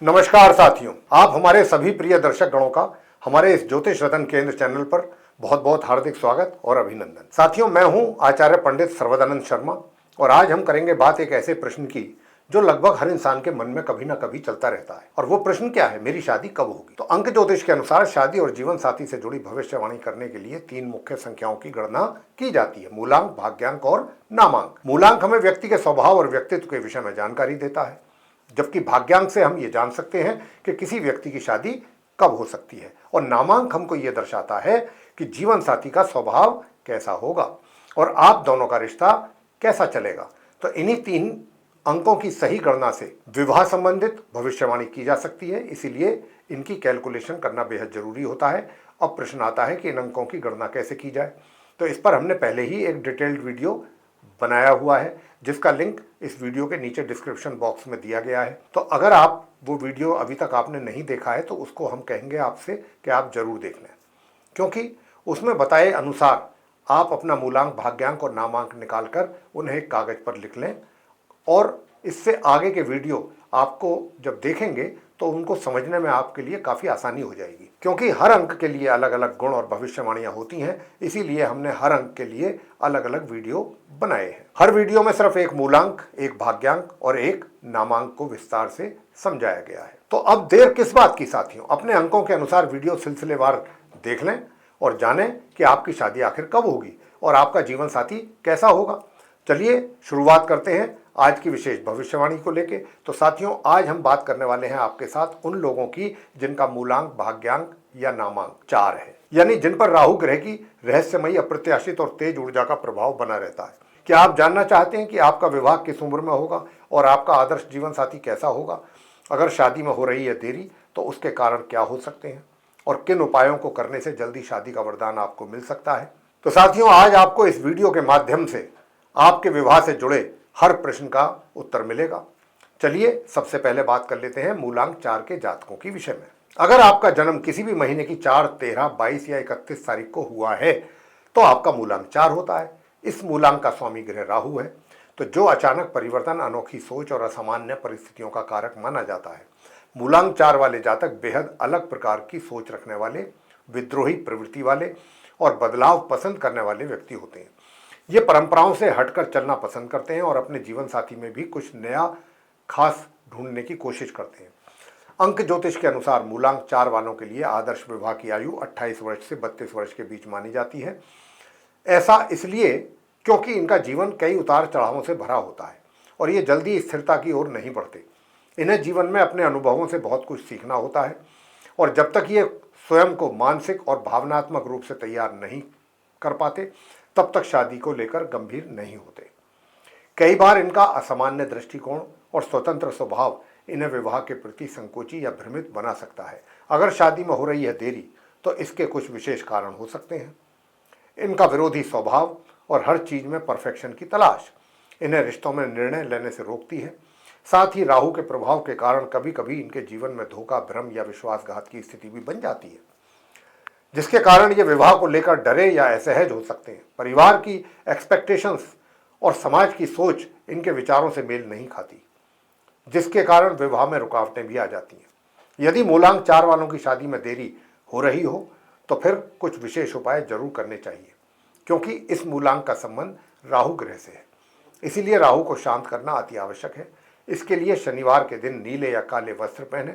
नमस्कार साथियों, आप हमारे सभी प्रिय दर्शक गणों का हमारे इस ज्योतिष रतन केंद्र चैनल पर बहुत बहुत हार्दिक स्वागत और अभिनंदन। साथियों, मैं हूं आचार्य पंडित सर्वदानंद शर्मा और आज हम करेंगे बात एक ऐसे प्रश्न की जो लगभग हर इंसान के मन में कभी ना कभी चलता रहता है। और वो प्रश्न क्या है? मेरी शादी कब होगी? तो अंक ज्योतिष के अनुसार शादी और जीवन साथी से जुड़ी भविष्यवाणी करने के लिए 3 मुख्य संख्याओं की गणना की जाती है: मूलांक, भाग्यांक और नामांक। मूलांक हमें व्यक्ति के स्वभाव और व्यक्तित्व के विषय में जानकारी देता है, जबकि भाग्यांक से हम ये जान सकते हैं कि किसी व्यक्ति की शादी कब हो सकती है। और नामांक हमको ये दर्शाता है कि जीवन साथी का स्वभाव कैसा होगा और आप दोनों का रिश्ता कैसा चलेगा। तो इन्हीं 3 अंकों की सही गणना से विवाह संबंधित भविष्यवाणी की जा सकती है, इसीलिए इनकी कैलकुलेशन करना बेहद जरूरी होता है। अब प्रश्न आता है कि इन अंकों की गणना कैसे की जाए। तो इस पर हमने पहले ही एक डिटेल्ड वीडियो बनाया हुआ है, जिसका लिंक इस वीडियो के नीचे डिस्क्रिप्शन बॉक्स में दिया गया है। तो अगर आप वो वीडियो अभी तक आपने नहीं देखा है तो उसको हम कहेंगे आपसे कि आप जरूर देख लें, क्योंकि उसमें बताए अनुसार आप अपना मूलांक, भाग्यांक और नामांक निकालकर उन्हें एक कागज पर लिख लें और इससे आगे के वीडियो आपको जब देखेंगे तो उनको समझने में आपके लिए काफ़ी आसानी हो जाएगी, क्योंकि हर अंक के लिए अलग अलग गुण और भविष्यवाणियां होती हैं। इसीलिए हमने हर अंक के लिए अलग अलग वीडियो बनाए हैं। हर वीडियो में सिर्फ एक मूलांक, एक भाग्यांक और एक नामांक को विस्तार से समझाया गया है। तो अब देर किस बात की साथियों, अपने अंकों के अनुसार वीडियो सिलसिलेवार देख लें और जानें कि आपकी शादी आखिर कब होगी और आपका जीवन साथी कैसा होगा। चलिए शुरुआत करते हैं आज की विशेष भविष्यवाणी को लेके। तो साथियों, आज हम बात करने वाले हैं आपके साथ उन लोगों की जिनका मूलांक, भाग्यांक या नामांक 4 है, यानी जिन पर राहु ग्रह की रहस्यमयी, अप्रत्याशित और तेज ऊर्जा का प्रभाव बना रहता है। क्या आप जानना चाहते हैं कि आपका विवाह किस उम्र में होगा और आपका आदर्श जीवन साथी कैसा होगा? अगर शादी में हो रही है देरी तो उसके कारण क्या हो सकते हैं और किन उपायों को करने से जल्दी शादी का वरदान आपको मिल सकता है? तो साथियों, आज आपको इस वीडियो के माध्यम से आपके विवाह से जुड़े हर प्रश्न का उत्तर मिलेगा। चलिए सबसे पहले बात कर लेते हैं मूलांक 4 के जातकों की विषय में। अगर आपका जन्म किसी भी महीने की 4, 13, 22 या 31 तारीख को हुआ है तो आपका मूलांक 4 होता है। इस मूलांक का स्वामी ग्रह राहु है, तो जो अचानक परिवर्तन, अनोखी सोच और असामान्य परिस्थितियों का कारक माना जाता है। मूलांक 4 वाले जातक बेहद अलग प्रकार की सोच रखने वाले, विद्रोही प्रवृत्ति वाले और बदलाव पसंद करने वाले व्यक्ति होते हैं। ये परंपराओं से हटकर चलना पसंद करते हैं और अपने जीवन साथी में भी कुछ नया खास ढूंढने की कोशिश करते हैं। अंक ज्योतिष के अनुसार मूलांक 4 वालों के लिए आदर्श विवाह की आयु 28 वर्ष से 32 वर्ष के बीच मानी जाती है। ऐसा इसलिए क्योंकि इनका जीवन कई उतार चढ़ावों से भरा होता है और ये जल्दी स्थिरता की ओर नहीं बढ़ते। इन्हें जीवन में अपने अनुभवों से बहुत कुछ सीखना होता है और जब तक ये स्वयं को मानसिक और भावनात्मक रूप से तैयार नहीं कर पाते तब तक शादी को लेकर गंभीर नहीं होते। कई बार इनका असामान्य दृष्टिकोण और स्वतंत्र स्वभाव इन्हें विवाह के प्रति संकोची या भ्रमित बना सकता है। अगर शादी में हो रही है देरी तो इसके कुछ विशेष कारण हो सकते हैं। इनका विरोधी स्वभाव और हर चीज में परफेक्शन की तलाश इन्हें रिश्तों में निर्णय लेने से रोकती है। साथ ही राहु के प्रभाव के कारण कभी कभी इनके जीवन में धोखा, भ्रम या विश्वासघात की स्थिति भी बन जाती है, जिसके कारण ये विवाह को लेकर डरे या असहज हो सकते हैं। परिवार की एक्सपेक्टेशंस और समाज की सोच इनके विचारों से मेल नहीं खाती, जिसके कारण विवाह में रुकावटें भी आ जाती हैं। यदि मूलांक 4 वालों की शादी में देरी हो रही हो तो फिर कुछ विशेष उपाय जरूर करने चाहिए, क्योंकि इस मूलांक का संबंध राहु ग्रह से है। इसीलिए राहु को शांत करना अति आवश्यक है। इसके लिए शनिवार के दिन नीले या काले वस्त्र पहने,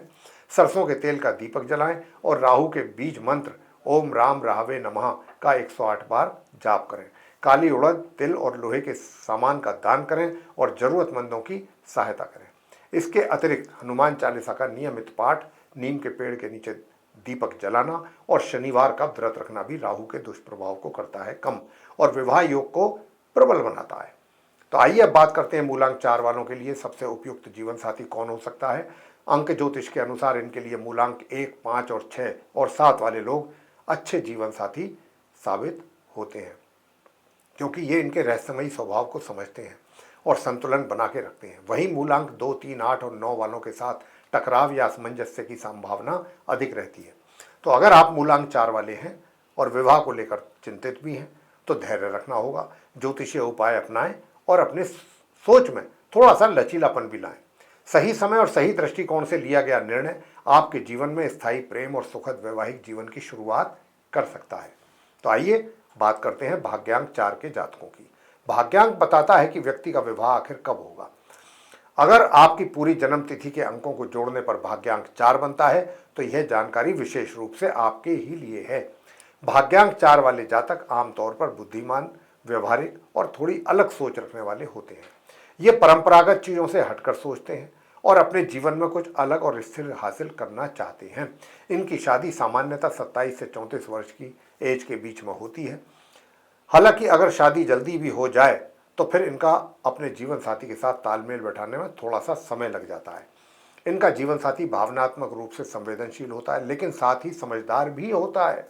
सरसों के तेल का दीपक जलाएं और राहु के बीज मंत्र ओम राम राहवे नमः का 108 बार जाप करें। काली उड़द, तिल और लोहे के सामान का दान करें और जरूरतमंदों की सहायता करें। इसके अतिरिक्त हनुमान चालीसा का नियमित पाठ, नीम के पेड़ के नीचे दीपक जलाना और शनिवार का व्रत रखना भी राहु के दुष्प्रभाव को करता है कम और विवाह योग को प्रबल बनाता है। तो आइए अब बात करते हैं मूलांक 4 वालों के लिए सबसे उपयुक्त जीवन साथी कौन हो सकता है। अंक ज्योतिष के अनुसार इनके लिए मूलांक 1, 5 और 6 और 7 वाले लोग अच्छे जीवन साथी साबित होते हैं, क्योंकि ये इनके रहस्यमयी स्वभाव को समझते हैं और संतुलन बना के रखते हैं। वहीं मूलांक 2, 3, 8 और 9 वालों के साथ टकराव या असमंजस्य की संभावना अधिक रहती है। तो अगर आप मूलांक 4 वाले हैं और विवाह को लेकर चिंतित भी हैं तो धैर्य रखना होगा, ज्योतिषीय उपाय अपनाएं और अपने सोच में थोड़ा सा लचीलापन भी लाएं। सही समय और सही दृष्टिकोण से लिया गया निर्णय आपके जीवन में स्थायी प्रेम और सुखद वैवाहिक जीवन की शुरुआत कर सकता है। तो आइए बात करते हैं भाग्यांक 4 के जातकों की। भाग्यांक बताता है कि व्यक्ति का विवाह आखिर कब होगा। अगर आपकी पूरी जन्म तिथि के अंकों को जोड़ने पर भाग्यांक 4 बनता है तो यह जानकारी विशेष रूप से आपके ही लिए है। भाग्यांक 4 वाले जातक आमतौर पर बुद्धिमान, व्यवहारिक और थोड़ी अलग सोच रखने वाले होते हैं। ये परंपरागत चीज़ों से हटकर सोचते हैं और अपने जीवन में कुछ अलग और स्थिर हासिल करना चाहते हैं। इनकी शादी सामान्यतः 27 से 34 वर्ष की एज के बीच में होती है। हालांकि अगर शादी जल्दी भी हो जाए तो फिर इनका अपने जीवन साथी के साथ तालमेल बैठाने में थोड़ा सा समय लग जाता है। इनका जीवन साथी भावनात्मक रूप से संवेदनशील होता है, लेकिन साथ ही समझदार भी होता है।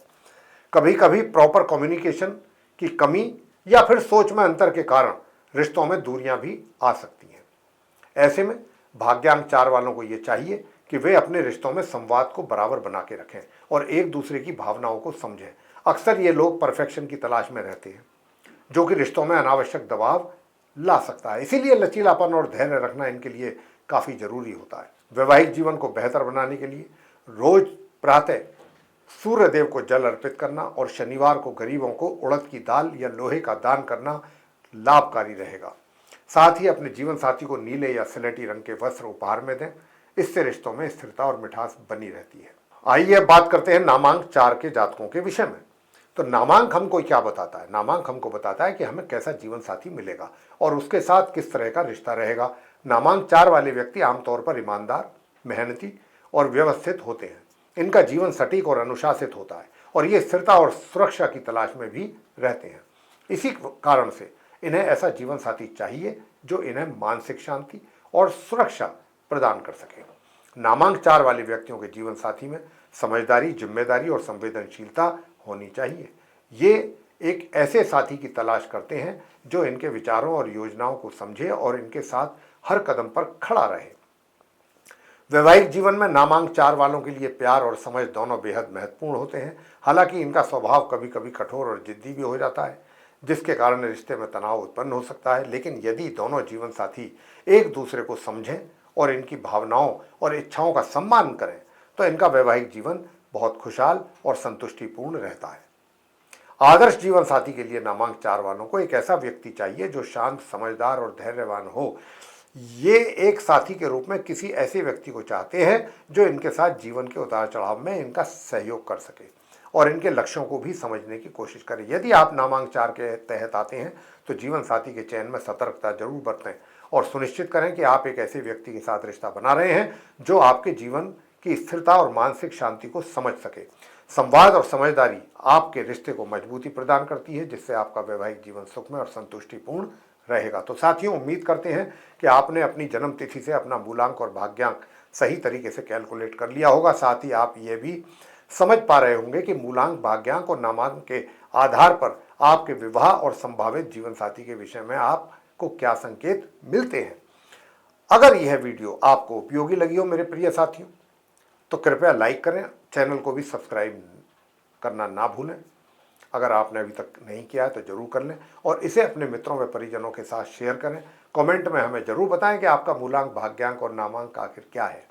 कभी कभी प्रॉपर कम्युनिकेशन की कमी या फिर सोच में अंतर के कारण रिश्तों में दूरियां भी आ सकती हैं। ऐसे में भाग्यांक 4 वालों को ये चाहिए कि वे अपने रिश्तों में संवाद को बराबर बना के रखें और एक दूसरे की भावनाओं को समझें। अक्सर ये लोग परफेक्शन की तलाश में रहते हैं, जो कि रिश्तों में अनावश्यक दबाव ला सकता है। इसीलिए लचीलापन और धैर्य रखना इनके लिए काफ़ी जरूरी होता है। वैवाहिक जीवन को बेहतर बनाने के लिए रोज प्रातः सूर्य देव को जल अर्पित करना और शनिवार को गरीबों को उड़द की दाल या लोहे का दान करना लाभकारी रहेगा। साथ ही अपने जीवन साथी को नीले या स्लेटी रंग के वस्त्र उपहार में दें। इससे रिश्तों में स्थिरता और मिठास बनी रहती है। आइए बात करते हैं नामांक 4 के जातकों के विषय में। तो नामांक हमको क्या बताता है? नामांक हमको बताता है कि हमें कैसा जीवन साथी मिलेगा और उसके साथ किस तरह का रिश्ता रहेगा। नामांक 4 वाले व्यक्ति आमतौर पर ईमानदार, मेहनती और व्यवस्थित होते हैं। इनका जीवन सटीक और अनुशासित होता है और ये स्थिरता और सुरक्षा की तलाश में भी रहते हैं। इसी कारण से इन्हें ऐसा जीवन साथी चाहिए जो इन्हें मानसिक शांति और सुरक्षा प्रदान कर सके। नामांक 4 वाले व्यक्तियों के जीवन साथी में समझदारी, जिम्मेदारी और संवेदनशीलता होनी चाहिए। ये एक ऐसे साथी की तलाश करते हैं जो इनके विचारों और योजनाओं को समझे और इनके साथ हर कदम पर खड़ा रहे। वैवाहिक जीवन में नामांक 4 वालों के लिए प्यार और समझ दोनों बेहद महत्वपूर्ण होते हैं। हालांकि इनका स्वभाव कभी कभी कठोर और जिद्दी भी हो जाता है, जिसके कारण रिश्ते में तनाव उत्पन्न हो सकता है। लेकिन यदि दोनों जीवन साथी एक दूसरे को समझें और इनकी भावनाओं और इच्छाओं का सम्मान करें तो इनका वैवाहिक जीवन बहुत खुशहाल और संतुष्टिपूर्ण रहता है। आदर्श जीवन साथी के लिए नामांक 4 वालों को एक ऐसा व्यक्ति चाहिए जो शांत, समझदार और धैर्यवान हो। ये एक साथी के रूप में किसी ऐसे व्यक्ति को चाहते हैं जो इनके साथ जीवन के उतार चढ़ाव में इनका सहयोग कर सके और इनके लक्ष्यों को भी समझने की कोशिश करें। यदि आप नामांक 4 के तहत आते हैं तो जीवन साथी के चयन में सतर्कता जरूर बरतें और सुनिश्चित करें कि आप एक ऐसे व्यक्ति के साथ रिश्ता बना रहे हैं जो आपके जीवन की स्थिरता और मानसिक शांति को समझ सके। संवाद और समझदारी आपके रिश्ते को मजबूती प्रदान करती है, जिससे आपका वैवाहिक जीवन सुखमय और संतुष्टिपूर्ण रहेगा। तो साथियों, उम्मीद करते हैं कि आपने अपनी जन्म तिथि से अपना मूलांक और भाग्यांक सही तरीके से कैलकुलेट कर लिया होगा। साथ ही आप ये भी समझ पा रहे होंगे कि मूलांक, भाग्यांक और नामांक के आधार पर आपके विवाह और संभावित जीवन साथी के विषय में आपको क्या संकेत मिलते हैं। अगर यह वीडियो आपको उपयोगी लगी हो मेरे प्रिय साथियों, तो कृपया लाइक करें, चैनल को भी सब्सक्राइब करना ना भूलें। अगर आपने अभी तक नहीं किया है तो जरूर कर लें और इसे अपने मित्रों व परिजनों के साथ शेयर करें। कमेंट में हमें जरूर बताएं कि आपका मूलांक, भाग्यांक और नामांक आखिर क्या है।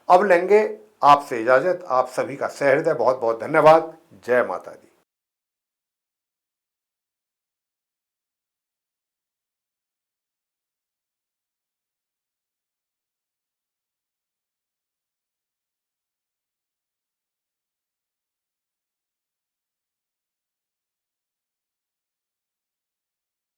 अब लेंगे आपसे इजाजत। आप सभी का सहृदय बहुत बहुत धन्यवाद। जय माता दी।